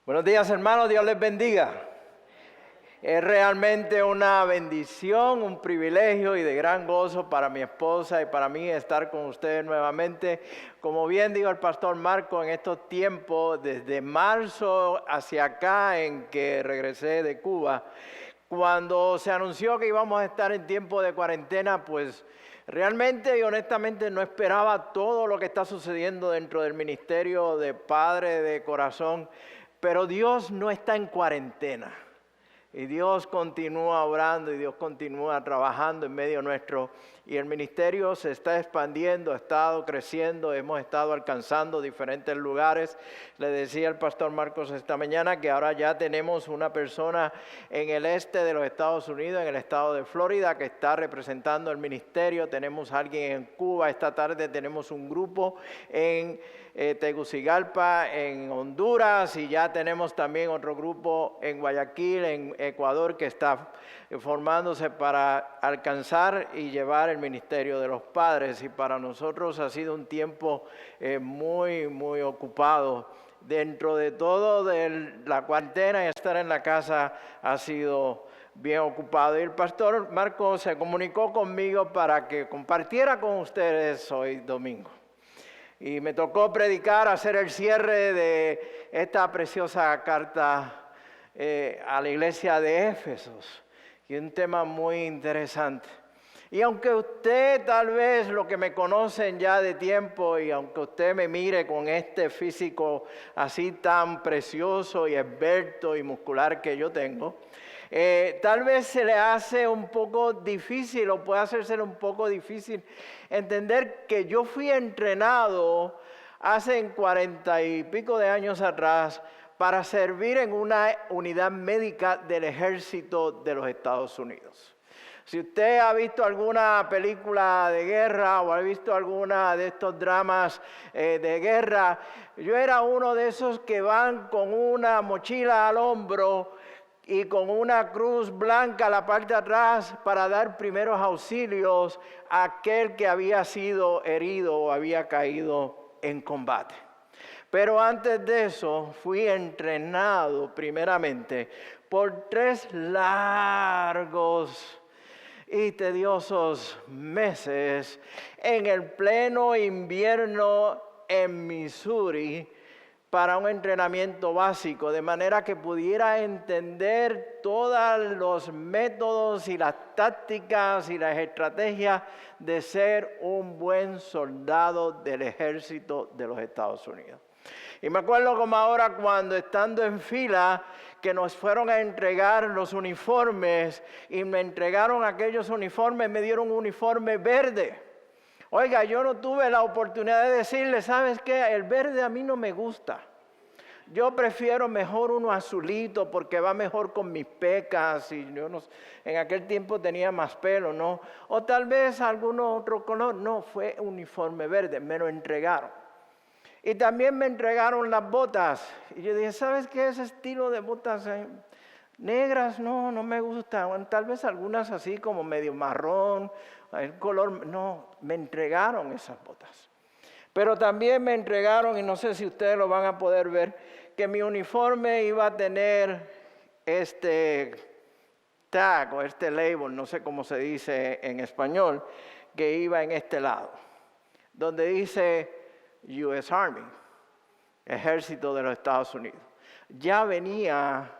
Buenos días, hermanos, Dios les bendiga. Es realmente una bendición, un privilegio y de gran gozo para mi esposa y para mí estar con ustedes nuevamente. Como bien dijo el pastor Marco, en estos tiempos, desde marzo hacia acá, en que regresé de Cuba, cuando se anunció que íbamos a estar en tiempo de cuarentena, pues realmente y honestamente no esperaba todo lo que está sucediendo dentro del ministerio de Padre de Corazón. Pero Dios no está en cuarentena y Dios continúa obrando y Dios continúa trabajando en medio nuestro y el ministerio se está expandiendo, ha estado creciendo, hemos estado alcanzando diferentes lugares. Le decía el pastor Marcos esta mañana que ahora ya tenemos una persona en el este de los Estados Unidos, en el estado de Florida, que está representando el ministerio. Tenemos a alguien en Cuba, esta tarde tenemos un grupo en Tegucigalpa, en Honduras, y ya tenemos también otro grupo en Guayaquil, en Ecuador, que está formándose para alcanzar y llevar el ministerio de los padres. Y para nosotros ha sido un tiempo muy ocupado. Dentro de todo de la cuarentena y estar en la casa ha sido bien ocupado. Y el pastor Marco se comunicó conmigo para que compartiera con ustedes hoy domingo. Y me tocó predicar, hacer el cierre de esta preciosa carta a la iglesia de Éfesos. Y un tema muy interesante. Y aunque usted tal vez lo que me conocen ya de tiempo y aunque usted me mire con este físico así tan precioso y esbelto y muscular que yo tengo, tal vez se le hace un poco difícil o puede hacerse un poco difícil entender que yo fui entrenado hace 40 y pico de años atrás para servir en una unidad médica del ejército de los Estados Unidos. Si usted ha visto alguna película de guerra o ha visto alguna de estos dramas de guerra, yo era uno de esos que van con una mochila al hombro y con una cruz blanca a la parte de atrás para dar primeros auxilios a aquel que había sido herido o había caído en combate. Pero antes de eso fui entrenado primeramente por 3 largos y tediosos meses en el pleno invierno en Missouri para un entrenamiento básico, de manera que pudiera entender todos los métodos y las tácticas y las estrategias de ser un buen soldado del ejército de los Estados Unidos. Y me acuerdo como ahora cuando estando en fila que nos fueron a entregar los uniformes y me entregaron aquellos uniformes, me dieron un uniforme verde. Oiga, yo no tuve la oportunidad de decirle, ¿sabes qué? El verde a mí no me gusta. Yo prefiero mejor uno azulito porque va mejor con mis pecas y yo no, en aquel tiempo tenía más pelo, ¿no? O tal vez algún otro color. No, fue uniforme verde, me lo entregaron. Y también me entregaron las botas. Y yo dije, ¿sabes qué? Ese estilo de botas negras, no me gustan. Tal vez algunas así como medio marrón, el color, no, me entregaron esas botas. Pero también me entregaron, y no sé si ustedes lo van a poder ver, que mi uniforme iba a tener este tag o este label, no sé cómo se dice en español, que iba en este lado, donde dice U.S. Army, Ejército de los Estados Unidos. Ya venía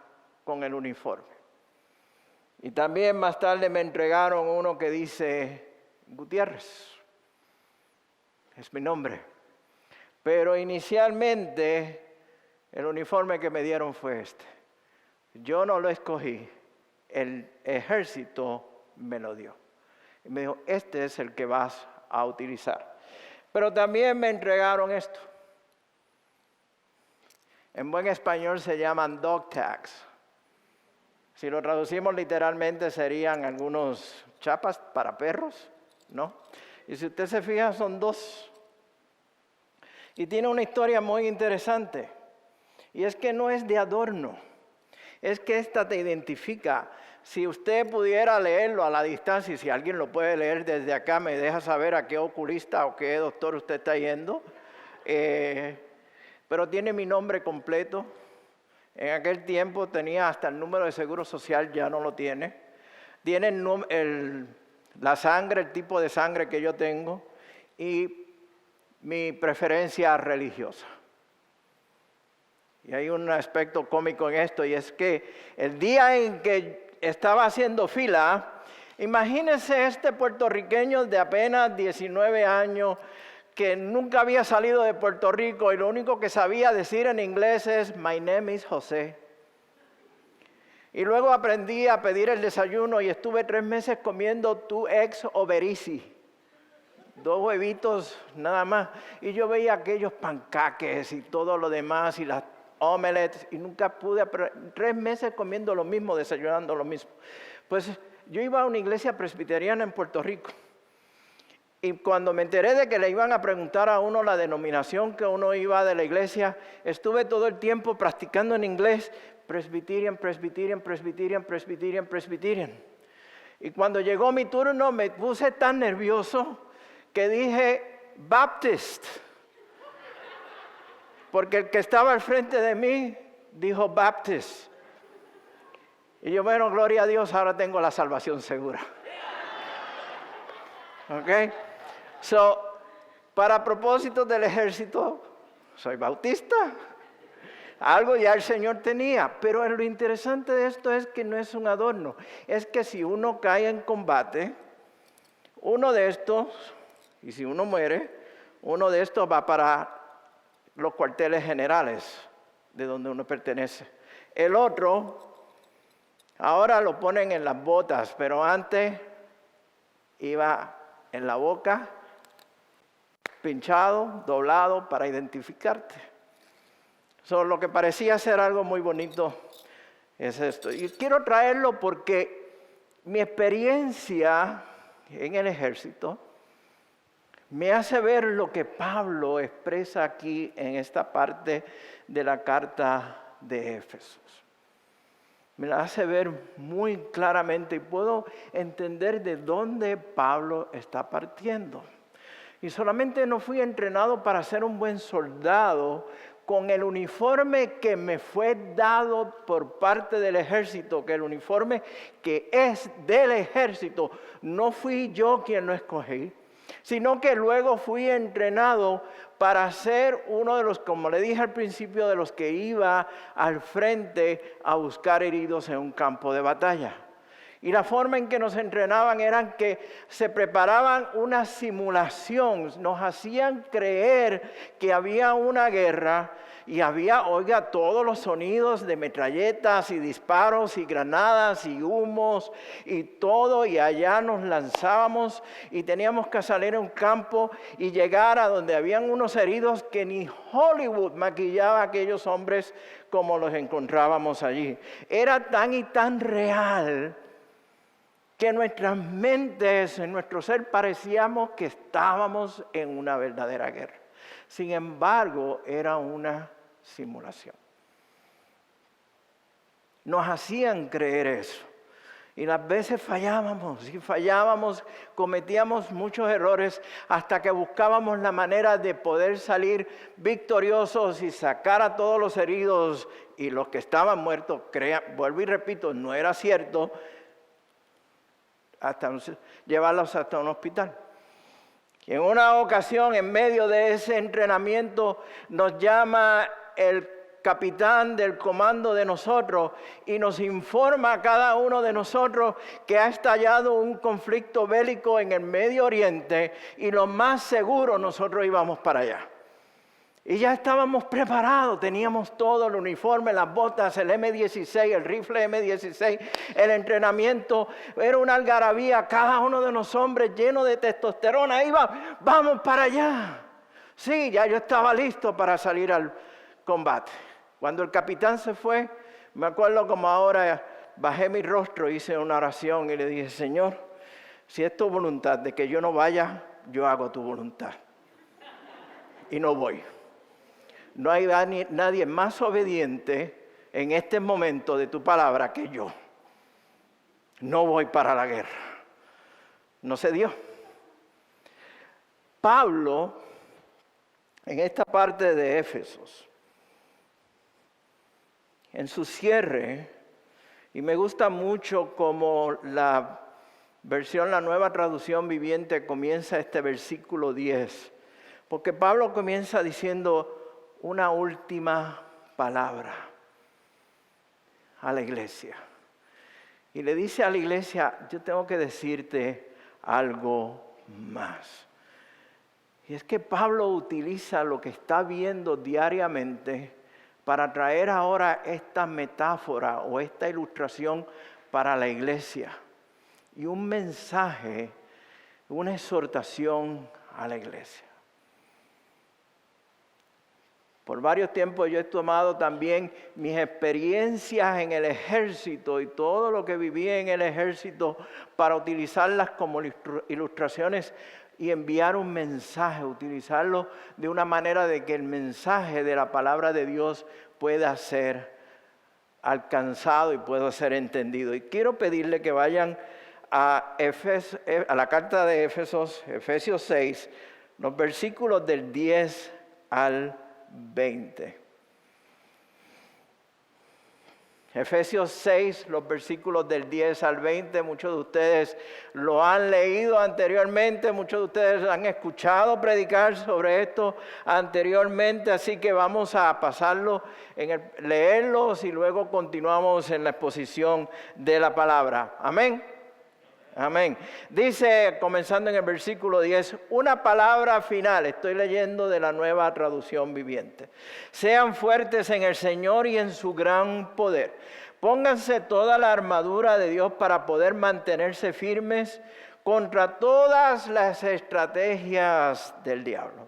con el uniforme. Y también más tarde me entregaron uno que dice Gutiérrez. Es mi nombre. Pero inicialmente el uniforme que me dieron fue este. Yo no lo escogí. El ejército me lo dio. Y me dijo, este es el que vas a utilizar. Pero también me entregaron esto. En buen español se llaman dog tags. Si lo traducimos literalmente serían algunos chapas para perros, ¿no? Y si usted se fija son 2. Y tiene una historia muy interesante. Y es que no es de adorno. Es que esta te identifica. Si usted pudiera leerlo a la distancia, y si alguien lo puede leer desde acá, me deja saber a qué oculista o qué doctor usted está yendo. Pero tiene mi nombre completo En aquel tiempo tenía hasta el número de seguro social, ya no lo tiene. Tiene la sangre, el tipo de sangre que yo tengo y mi preferencia religiosa. Y hay un aspecto cómico en esto, y es que el día en que estaba haciendo fila, imagínense este puertorriqueño de apenas 19 años, que nunca había salido de Puerto Rico y lo único que sabía decir en inglés es "My name is José". Y luego aprendí a pedir el desayuno y estuve 3 meses comiendo 2 eggs over easy. 2 huevitos nada más. Y yo veía aquellos pancaques y todo lo demás y las omelets y nunca pude, 3 meses comiendo lo mismo, desayunando lo mismo. Pues yo iba a una iglesia presbiteriana en Puerto Rico. Y cuando me enteré de que le iban a preguntar a uno la denominación que uno iba de la iglesia, estuve todo el tiempo practicando en inglés, Presbyterian, Presbyterian, Presbyterian, Presbyterian, Presbyterian. Y cuando llegó mi turno me puse tan nervioso que dije Baptist. Porque el que estaba al frente de mí dijo Baptist. Y yo, bueno, gloria a Dios, ahora tengo la salvación segura. ¿Ok? So, para propósitos del ejército, soy bautista. Algo ya el Señor tenía, pero lo interesante de esto es que no es un adorno. Es que si uno cae en combate, uno de estos, y si uno muere, uno de estos va para los cuarteles generales de donde uno pertenece. El otro, ahora lo ponen en las botas, pero antes iba en la boca, pinchado, doblado para identificarte. Lo que parecía ser algo muy bonito es esto. Y quiero traerlo porque mi experiencia en el ejército me hace ver lo que Pablo expresa aquí en esta parte de la carta de Éfesos. Me la hace ver muy claramente y puedo entender de dónde Pablo está partiendo. Y solamente no fui entrenado para ser un buen soldado con el uniforme que me fue dado por parte del ejército, que el uniforme que es del ejército, no fui yo quien lo escogí, sino que luego fui entrenado para ser uno de los, como le dije al principio, de los que iba al frente a buscar heridos en un campo de batalla. Y la forma en que nos entrenaban era que se preparaban una simulación, nos hacían creer que había una guerra y había, oiga, todos los sonidos de metralletas y disparos y granadas y humos y todo, y allá nos lanzábamos y teníamos que salir a un campo y llegar a donde habían unos heridos que ni Hollywood maquillaba a aquellos hombres como los encontrábamos allí. Era tan y tan real que en nuestras mentes, en nuestro ser, parecíamos que estábamos en una verdadera guerra. Sin embargo, era una simulación. Nos hacían creer eso. Y las veces fallábamos, cometíamos muchos errores hasta que buscábamos la manera de poder salir victoriosos y sacar a todos los heridos y los que estaban muertos. Vuelvo y repito, no era cierto, llevarlos hasta un hospital. Y en una ocasión, en medio de ese entrenamiento, nos llama el capitán del comando de nosotros y nos informa a cada uno de nosotros que ha estallado un conflicto bélico en el Medio Oriente y lo más seguro nosotros íbamos para allá. Y ya estábamos preparados, teníamos todo, el uniforme, las botas, el M16, el rifle M16, el entrenamiento, era una algarabía, cada uno de los hombres lleno de testosterona, vamos para allá. Sí, ya yo estaba listo para salir al combate. Cuando el capitán se fue, me acuerdo como ahora, bajé mi rostro, hice una oración y le dije, Señor, si es tu voluntad de que yo no vaya, yo hago tu voluntad. Y no voy. No hay nadie más obediente en este momento de tu palabra que yo. No voy para la guerra. No se dio. Pablo, en esta parte de Éfesos, en su cierre, y me gusta mucho como la Nueva Traducción Viviente comienza este versículo 10, porque Pablo comienza diciendo una última palabra a la iglesia. Y le dice a la iglesia, yo tengo que decirte algo más. Y es que Pablo utiliza lo que está viendo diariamente para traer ahora esta metáfora o esta ilustración para la iglesia. Y un mensaje, una exhortación a la iglesia. Por varios tiempos yo he tomado también mis experiencias en el ejército y todo lo que viví en el ejército para utilizarlas como ilustraciones y enviar un mensaje, utilizarlo de una manera de que el mensaje de la palabra de Dios pueda ser alcanzado y pueda ser entendido. Y quiero pedirle que vayan a la carta de Efesios 6, los versículos del 10 al 20. Efesios 6, los versículos del 10 al 20, muchos de ustedes lo han leído anteriormente, muchos de ustedes han escuchado predicar sobre esto anteriormente, así que vamos a pasarlo, leerlos y luego continuamos en la exposición de la palabra. Amén. Amén. Dice, comenzando en el versículo 10, una palabra final. Estoy leyendo de la Nueva Traducción Viviente. Sean fuertes en el Señor y en su gran poder. Pónganse toda la armadura de Dios para poder mantenerse firmes contra todas las estrategias del diablo.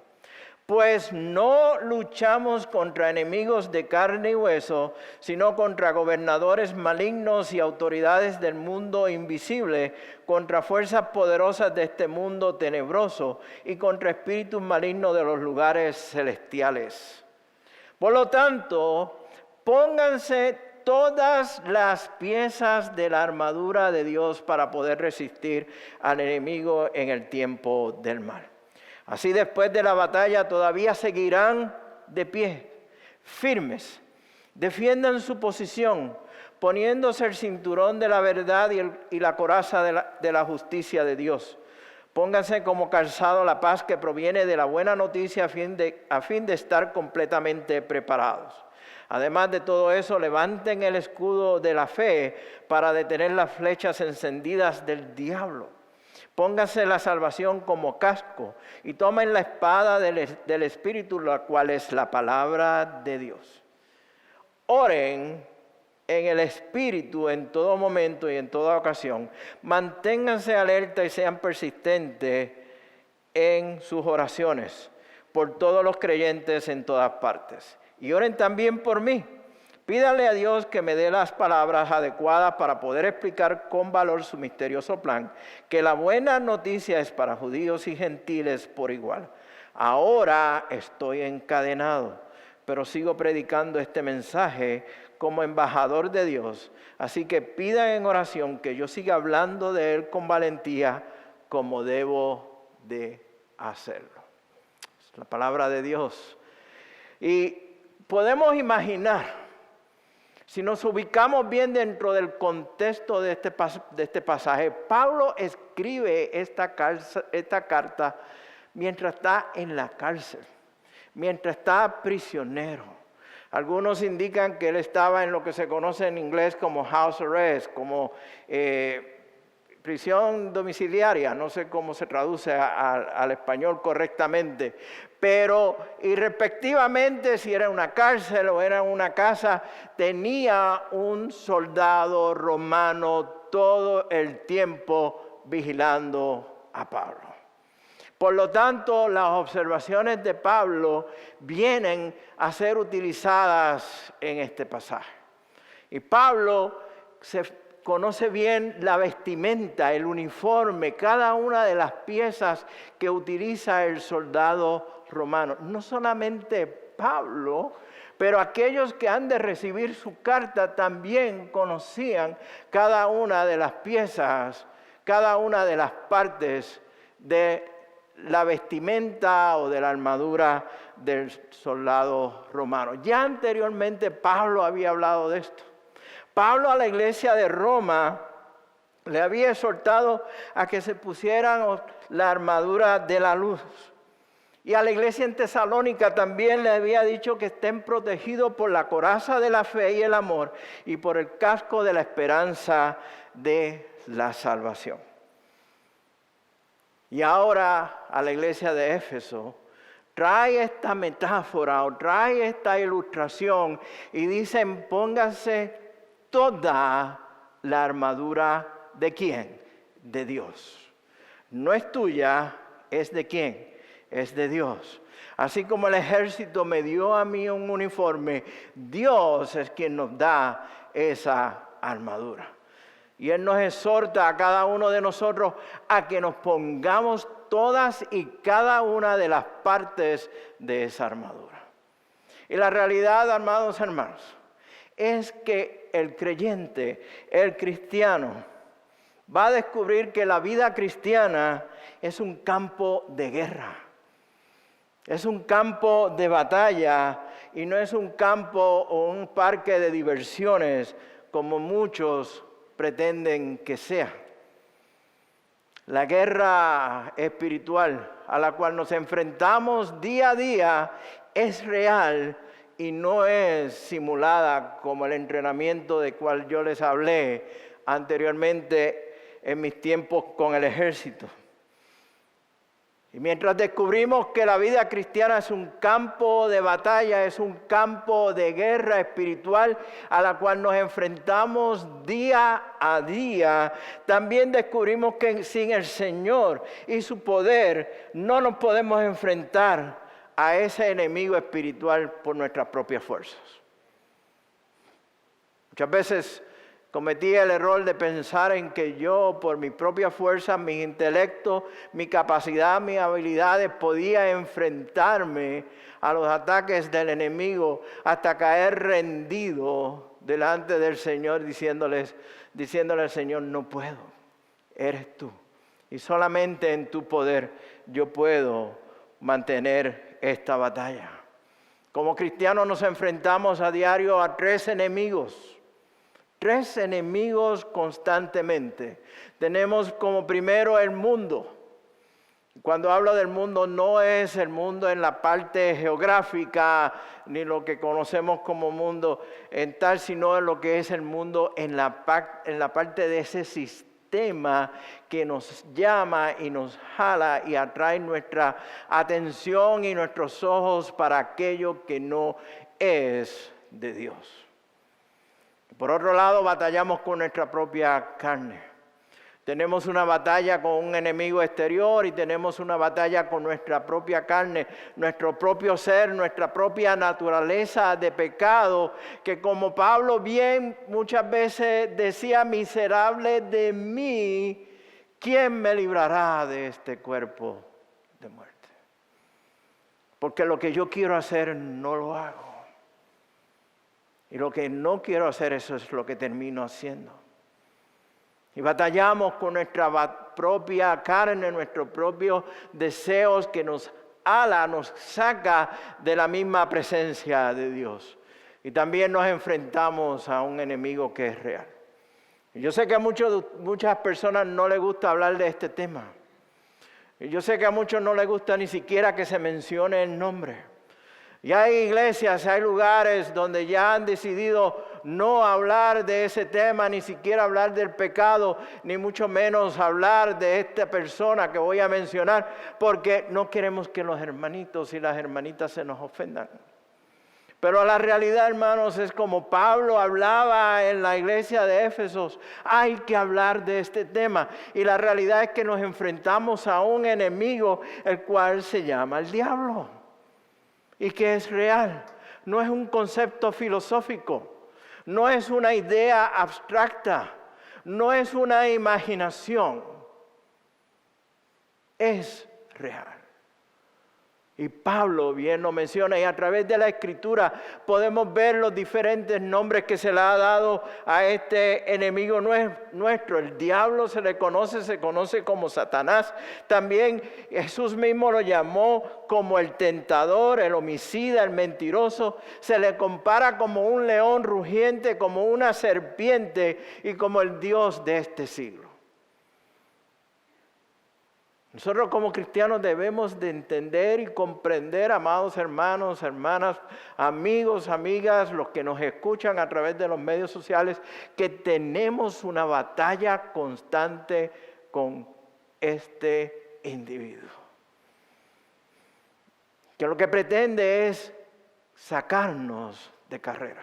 Pues no luchamos contra enemigos de carne y hueso, sino contra gobernadores malignos y autoridades del mundo invisible, contra fuerzas poderosas de este mundo tenebroso y contra espíritus malignos de los lugares celestiales. Por lo tanto, pónganse todas las piezas de la armadura de Dios para poder resistir al enemigo en el tiempo del mal. Así después de la batalla todavía seguirán de pie, firmes. Defiendan su posición, poniéndose el cinturón de la verdad y la coraza de la justicia de Dios. Pónganse como calzado la paz que proviene de la buena noticia a fin de estar completamente preparados. Además de todo eso, levanten el escudo de la fe para detener las flechas encendidas del diablo. Pónganse la salvación como casco y tomen la espada del Espíritu, la cual es la palabra de Dios. Oren en el Espíritu en todo momento y en toda ocasión. Manténganse alerta y sean persistentes en sus oraciones por todos los creyentes en todas partes. Y oren también por mí. Pídale a Dios que me dé las palabras adecuadas para poder explicar con valor su misterioso plan, que la buena noticia es para judíos y gentiles por igual. Ahora estoy encadenado, pero sigo predicando este mensaje como embajador de Dios. Así que pidan en oración que yo siga hablando de Él con valentía como debo de hacerlo. Es la palabra de Dios. Y podemos imaginar, si nos ubicamos bien dentro del contexto de este pasaje, Pablo escribe esta carta mientras está en la cárcel, mientras está prisionero. Algunos indican que él estaba en lo que se conoce en inglés como house arrest, como prisión domiciliaria, no sé cómo se traduce al español correctamente, pero irrespectivamente si era una cárcel o era una casa, tenía un soldado romano todo el tiempo vigilando a Pablo. Por lo tanto, las observaciones de Pablo vienen a ser utilizadas en este pasaje. Y Pablo conoce bien la vestimenta, el uniforme, cada una de las piezas que utiliza el soldado romano. No solamente Pablo, pero aquellos que han de recibir su carta también conocían cada una de las piezas, cada una de las partes de la vestimenta o de la armadura del soldado romano. Ya anteriormente Pablo había hablado de esto. Pablo a la iglesia de Roma le había exhortado a que se pusieran la armadura de la luz. Y a la iglesia en Tesalónica también le había dicho que estén protegidos por la coraza de la fe y el amor y por el casco de la esperanza de la salvación. Y ahora a la iglesia de Éfeso trae esta metáfora o trae esta ilustración y dicen: póngase toda la armadura ¿de quién? De Dios. No es tuya, es de quién. Es de Dios. Así como el ejército me dio a mí un uniforme, Dios es quien nos da esa armadura. Y Él nos exhorta a cada uno de nosotros a que nos pongamos todas y cada una de las partes de esa armadura. Y la realidad, amados hermanos, es que el creyente, el cristiano, va a descubrir que la vida cristiana es un campo de guerra. Es un campo de batalla y no es un campo o un parque de diversiones como muchos pretenden que sea. La guerra espiritual a la cual nos enfrentamos día a día es real y no es simulada como el entrenamiento del cual yo les hablé anteriormente en mis tiempos con el ejército. Y mientras descubrimos que la vida cristiana es un campo de batalla, es un campo de guerra espiritual a la cual nos enfrentamos día a día, también descubrimos que sin el Señor y su poder no nos podemos enfrentar a ese enemigo espiritual por nuestras propias fuerzas. Muchas veces cometí el error de pensar en que yo, por mi propia fuerza, mi intelecto, mi capacidad, mis habilidades, podía enfrentarme a los ataques del enemigo hasta caer rendido delante del Señor, diciéndole al Señor: no puedo, eres tú. Y solamente en tu poder yo puedo mantener esta batalla. Como cristianos nos enfrentamos a diario a tres enemigos constantemente. Tenemos como primero el mundo. Cuando hablo del mundo, no es el mundo en la parte geográfica, ni lo que conocemos como mundo en tal, sino en lo que es el mundo en la parte de ese sistema que nos llama y nos jala y atrae nuestra atención y nuestros ojos para aquello que no es de Dios. Por otro lado, batallamos con nuestra propia carne. Tenemos una batalla con un enemigo exterior y tenemos una batalla con nuestra propia carne, nuestro propio ser, nuestra propia naturaleza de pecado, que como Pablo bien muchas veces decía: miserable de mí, ¿quién me librará de este cuerpo de muerte? Porque lo que yo quiero hacer no lo hago. Y lo que no quiero hacer, eso es lo que termino haciendo. Y batallamos con nuestra propia carne, nuestros propios deseos que nos ala, nos saca de la misma presencia de Dios. Y también nos enfrentamos a un enemigo que es real. Y yo sé que a muchas personas no les gusta hablar de este tema. Y yo sé que a muchos no les gusta ni siquiera que se mencione el nombre. Y hay iglesias, hay lugares donde ya han decidido no hablar de ese tema, ni siquiera hablar del pecado, ni mucho menos hablar de esta persona que voy a mencionar, porque no queremos que los hermanitos y las hermanitas se nos ofendan. Pero la realidad, hermanos, es como Pablo hablaba en la iglesia de Éfeso: hay que hablar de este tema. Y la realidad es que nos enfrentamos a un enemigo, el cual se llama el diablo. Y que es real, no es un concepto filosófico, no es una idea abstracta, no es una imaginación, es real. Y Pablo bien lo menciona, y a través de la Escritura podemos ver los diferentes nombres que se le ha dado a este enemigo nuestro. El diablo se conoce como Satanás. También Jesús mismo lo llamó como el tentador, el homicida, el mentiroso. Se le compara como un león rugiente, como una serpiente y como el Dios de este siglo. Nosotros como cristianos debemos de entender y comprender, amados hermanos, hermanas, amigos, amigas, los que nos escuchan a través de los medios sociales, que tenemos una batalla constante con este individuo. Que lo que pretende es sacarnos de carrera.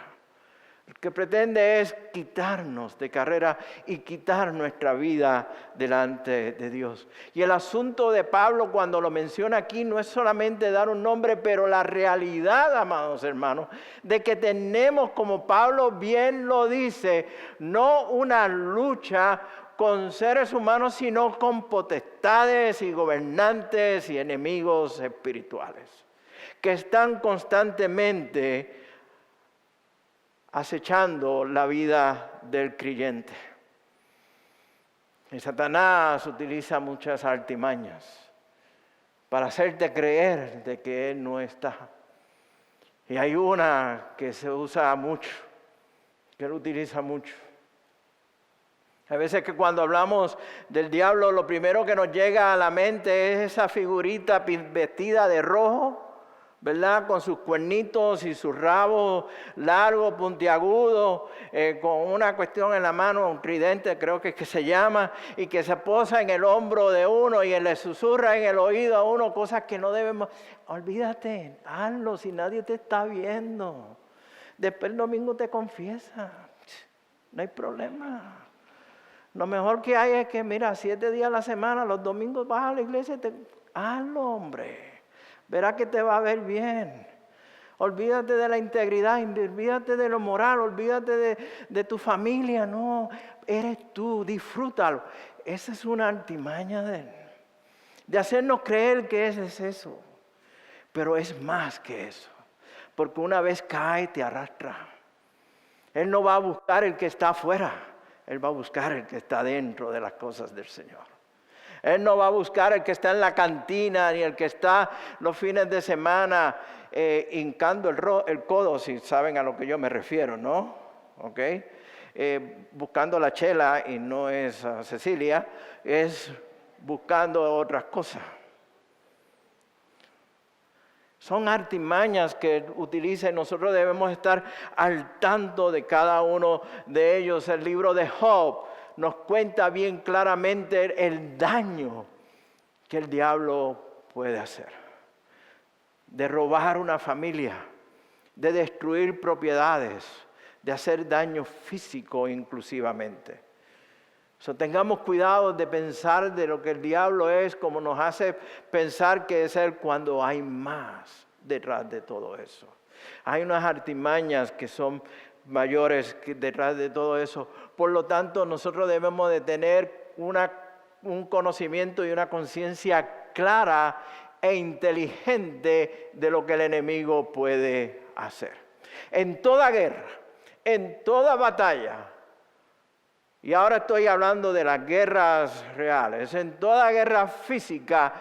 Lo que pretende es quitarnos de carrera y quitar nuestra vida delante de Dios. Y el asunto de Pablo cuando lo menciona aquí no es solamente dar un nombre, pero la realidad, amados hermanos, de que tenemos, como Pablo bien lo dice, no una lucha con seres humanos, sino con potestades y gobernantes y enemigos espirituales, que están constantemente acechando la vida del creyente. Y Satanás utiliza muchas artimañas para hacerte creer de que Él no está. Y hay una que se usa mucho, que Él utiliza mucho. Hay veces que cuando hablamos del diablo, lo primero que nos llega a la mente es esa figurita vestida de rojo, ¿verdad? Con sus cuernitos y sus rabos largos, puntiagudos, con una cuestión en la mano, un tridente creo que es que se llama, y que se posa en el hombro de uno y le susurra en el oído a uno cosas que no debemos. Olvídate, hazlo si nadie te está viendo. Después el domingo te confiesa, no hay problema. Lo mejor que hay es que, mira, 7 días a la semana, los domingos vas a la iglesia y hazlo, hombre. Verás que te va a ver bien. Olvídate de la integridad, olvídate de lo moral, olvídate de tu familia. No, eres tú, disfrútalo. Esa es una artimaña de él. De hacernos creer que ese es eso. Pero es más que eso. Porque una vez cae, te arrastra. Él no va a buscar el que está afuera. Él va a buscar el que está dentro de las cosas del Señor. Él no va a buscar el que está en la cantina, ni el que está los fines de semana hincando el codo, si saben a lo que yo me refiero, ¿no? ¿Ok? Buscando la chela, y no es Cecilia, es buscando otras cosas. Son artimañas que utiliza y nosotros debemos estar al tanto de cada uno de ellos. El libro de Job nos cuenta bien claramente el daño que el diablo puede hacer. De robar una familia, de destruir propiedades, de hacer daño físico inclusivamente. Tengamos cuidado de pensar de lo que el diablo es, como nos hace pensar que es él, cuando hay más detrás de todo eso. Hay unas artimañas que son mayores que detrás de todo eso. Por lo tanto, nosotros debemos de tener un conocimiento y una conciencia clara e inteligente de lo que el enemigo puede hacer. En toda guerra, en toda batalla, y ahora estoy hablando de las guerras reales, en toda guerra física,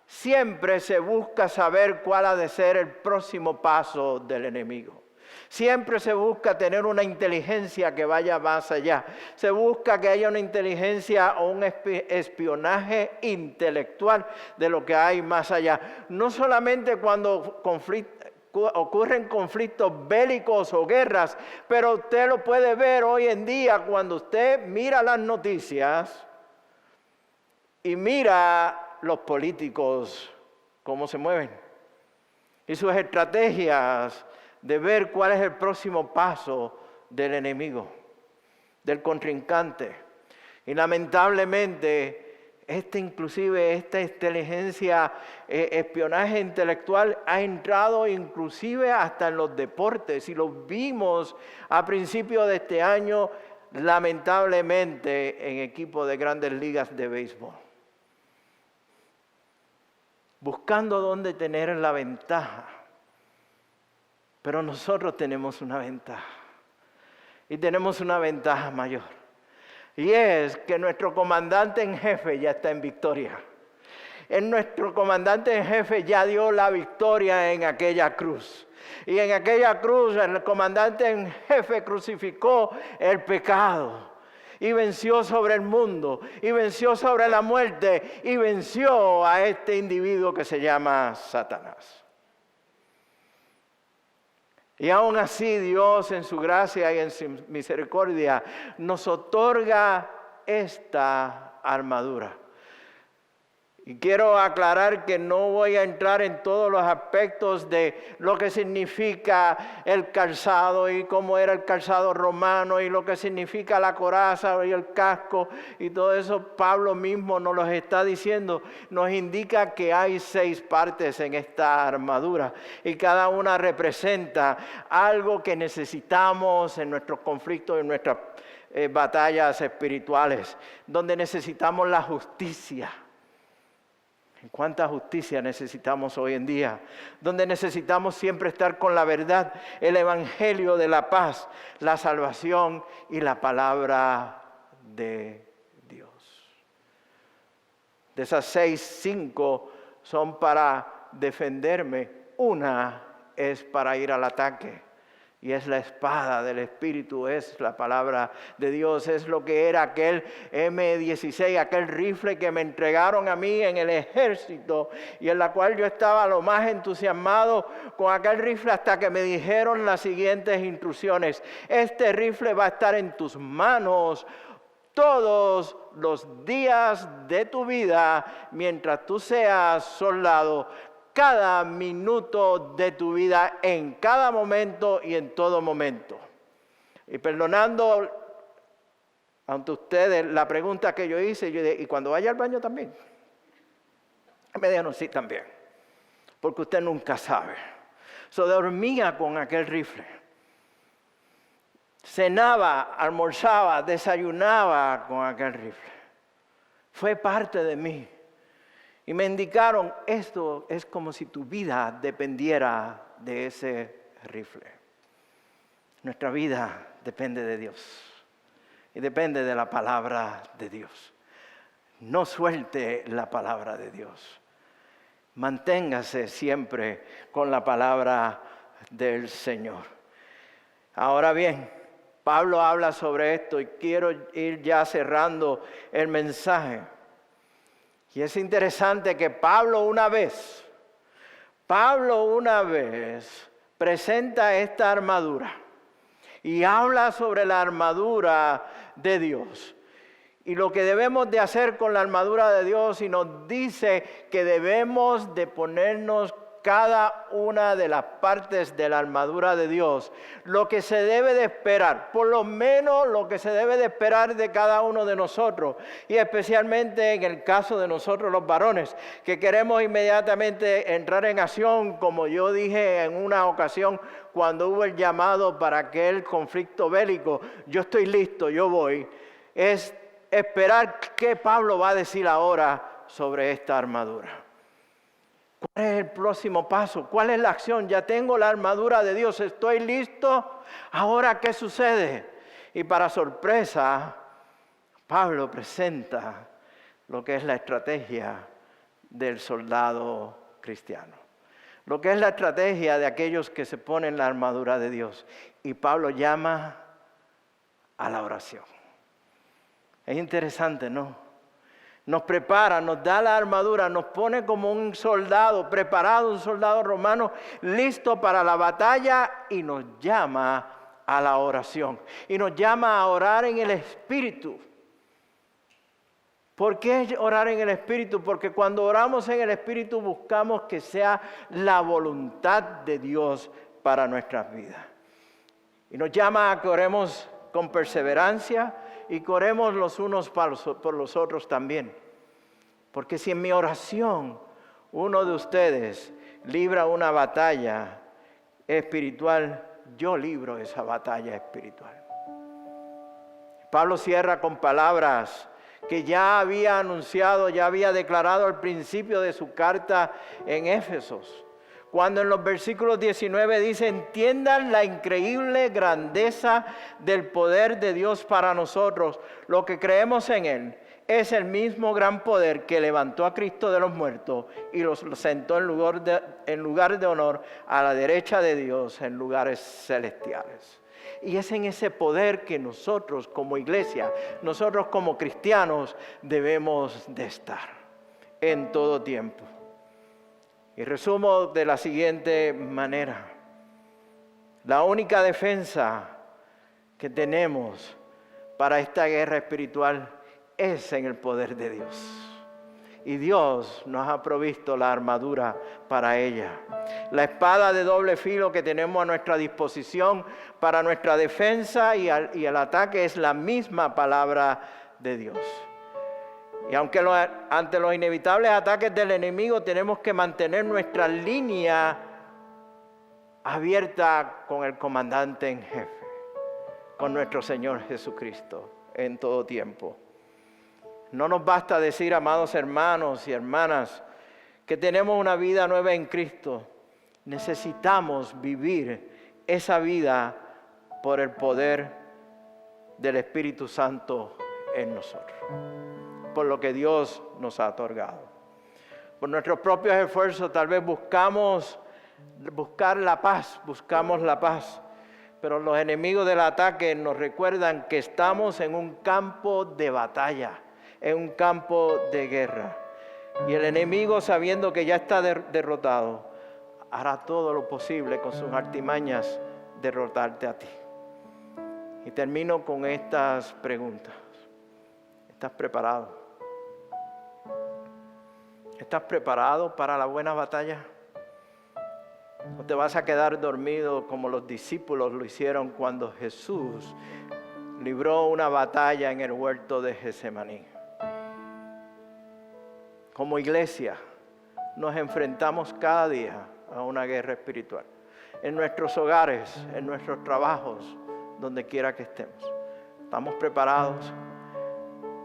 siempre se busca saber cuál ha de ser el próximo paso del enemigo. Siempre se busca tener una inteligencia que vaya más allá. Se busca que haya una inteligencia o un espionaje intelectual de lo que hay más allá. No solamente cuando ocurren conflictos bélicos o guerras, pero usted lo puede ver hoy en día cuando usted mira las noticias y mira los políticos cómo se mueven y sus estrategias de ver cuál es el próximo paso del enemigo, del contrincante. Y lamentablemente, esta inteligencia, espionaje intelectual ha entrado inclusive hasta en los deportes. Y lo vimos a principios de este año, lamentablemente, en equipos de grandes ligas de béisbol. buscando dónde tener la ventaja. Pero nosotros tenemos una ventaja. Y tenemos una ventaja mayor. Y es que nuestro comandante en jefe ya está en victoria. Nuestro comandante en jefe ya dio la victoria en aquella cruz. Y en aquella cruz el comandante en jefe crucificó el pecado. Y venció sobre el mundo. Y venció sobre la muerte. Y venció a este individuo que se llama Satanás. Y aún así Dios en su gracia y en su misericordia nos otorga esta armadura. Y quiero aclarar que no voy a entrar en todos los aspectos de lo que significa el calzado y cómo era el calzado romano y lo que significa la coraza y el casco y todo eso. Pablo mismo nos lo está diciendo, nos indica que hay 6 partes en esta armadura y cada una representa algo que necesitamos en nuestros conflictos, en nuestras batallas espirituales, donde necesitamos la justicia. ¿Cuánta justicia necesitamos hoy en día? Donde necesitamos siempre estar con la verdad, el evangelio de la paz, la salvación y la palabra de Dios. De esas 6, 5 son para defenderme. Una es para ir al ataque. Y es la espada del Espíritu, es la palabra de Dios, es lo que era aquel M16, aquel rifle que me entregaron a mí en el ejército y en la cual yo estaba lo más entusiasmado con aquel rifle hasta que me dijeron las siguientes instrucciones. Este rifle va a estar en tus manos todos los días de tu vida mientras tú seas soldado. Cada minuto de tu vida, en cada momento y en todo momento. Y perdonando ante ustedes la pregunta que yo hice, yo dije, ¿y cuando vaya al baño también? Me dijeron, sí, también. Porque usted nunca sabe. Dormía con aquel rifle. Cenaba, almorzaba, desayunaba con aquel rifle. Fue parte de mí. Y me indicaron, esto es como si tu vida dependiera de ese rifle. Nuestra vida depende de Dios. Y depende de la palabra de Dios. No suelte la palabra de Dios. Manténgase siempre con la palabra del Señor. Ahora bien, Pablo habla sobre esto y quiero ir ya cerrando el mensaje. Y es interesante que Pablo una vez presenta esta armadura y habla sobre la armadura de Dios. Y lo que debemos de hacer con la armadura de Dios, y nos dice que debemos de ponernos cada una de las partes de la armadura de Dios, lo que se debe de esperar, por lo menos lo que se debe de esperar de cada uno de nosotros, y especialmente en el caso de nosotros los varones, que queremos inmediatamente entrar en acción, como yo dije en una ocasión cuando hubo el llamado para aquel conflicto bélico, yo estoy listo, yo voy, es esperar qué Pablo va a decir ahora sobre esta armadura. ¿Cuál es el próximo paso? ¿Cuál es la acción? Ya tengo la armadura de Dios, estoy listo. ¿Ahora qué sucede? Y para sorpresa, Pablo presenta lo que es la estrategia del soldado cristiano. Lo que es la estrategia de aquellos que se ponen la armadura de Dios. Y Pablo llama a la oración. Es interesante, ¿no? Nos prepara, nos da la armadura, nos pone como un soldado preparado, un soldado romano, listo para la batalla y nos llama a la oración. Y nos llama a orar en el Espíritu. ¿Por qué orar en el Espíritu? Porque cuando oramos en el Espíritu buscamos que sea la voluntad de Dios para nuestras vidas. Y nos llama a que oremos con perseverancia, y que oremos los unos por los otros también. Porque si en mi oración uno de ustedes libra una batalla espiritual, yo libro esa batalla espiritual. Pablo cierra con palabras que ya había anunciado, ya había declarado al principio de su carta en Éfesos. Cuando en los versículos 19 dice, entiendan la increíble grandeza del poder de Dios para nosotros, lo que creemos en Él. Es el mismo gran poder que levantó a Cristo de los muertos y lo sentó en lugar de honor a la derecha de Dios en lugares celestiales. Y es en ese poder que nosotros como iglesia, nosotros como cristianos debemos de estar en todo tiempo. Y resumo de la siguiente manera. La única defensa que tenemos para esta guerra espiritual es en el poder de Dios. Y Dios nos ha provisto la armadura para ella. La espada de doble filo que tenemos a nuestra disposición para nuestra defensa y el ataque es la misma palabra de Dios. Y aunque ante los inevitables ataques del enemigo tenemos que mantener nuestra línea abierta con el comandante en jefe, con nuestro Señor Jesucristo en todo tiempo. No nos basta decir, amados hermanos y hermanas, que tenemos una vida nueva en Cristo. Necesitamos vivir esa vida por el poder del Espíritu Santo en nosotros, por lo que Dios nos ha otorgado. Por nuestros propios esfuerzos tal vez buscamos la paz, pero los enemigos del ataque nos recuerdan que estamos en un campo de batalla, en un campo de guerra. Y el enemigo, sabiendo que ya está derrotado, hará todo lo posible con sus artimañas derrotarte a ti. Y termino con estas preguntas. ¿Estás preparado? ¿Estás preparado para la buena batalla? ¿O te vas a quedar dormido como los discípulos lo hicieron cuando Jesús libró una batalla en el huerto de Getsemaní? Como iglesia nos enfrentamos cada día a una guerra espiritual. En nuestros hogares, en nuestros trabajos, donde quiera que estemos. ¿Estamos preparados?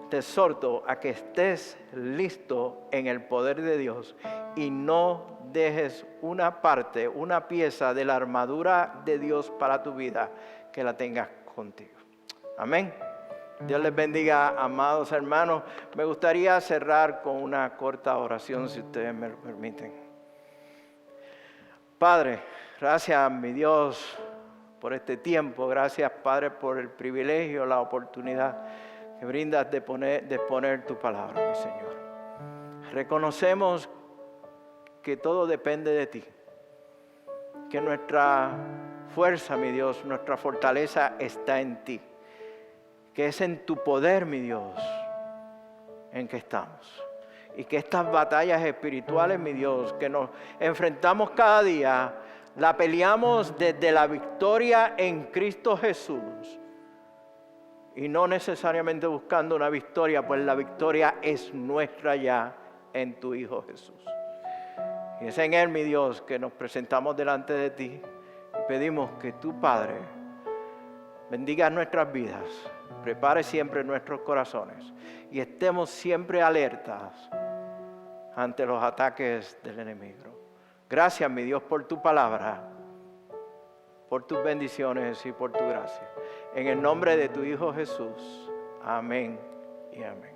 Te exhorto a que estés listo en el poder de Dios y no dejes una parte, una pieza de la armadura de Dios para tu vida, que la tengas contigo. Amén. Dios les bendiga, amados hermanos. Me gustaría cerrar con una corta oración, si ustedes me lo permiten. Padre, gracias, mi Dios, por este tiempo. Gracias, Padre, por el privilegio, la oportunidad que brindas de exponer tu palabra, mi Señor. Reconocemos que todo depende de ti, que nuestra fuerza, mi Dios, nuestra fortaleza está en ti, que es en tu poder, mi Dios, en que estamos. Y que estas batallas espirituales, mi Dios, que nos enfrentamos cada día, la peleamos desde la victoria en Cristo Jesús. Y no necesariamente buscando una victoria, pues la victoria es nuestra ya en tu Hijo Jesús. Y es en Él, mi Dios, que nos presentamos delante de ti y pedimos que tu Padre bendiga nuestras vidas, prepare siempre nuestros corazones y estemos siempre alertas ante los ataques del enemigo. Gracias, mi Dios, por tu palabra, por tus bendiciones y por tu gracia. En el nombre de tu Hijo Jesús. Amén y amén.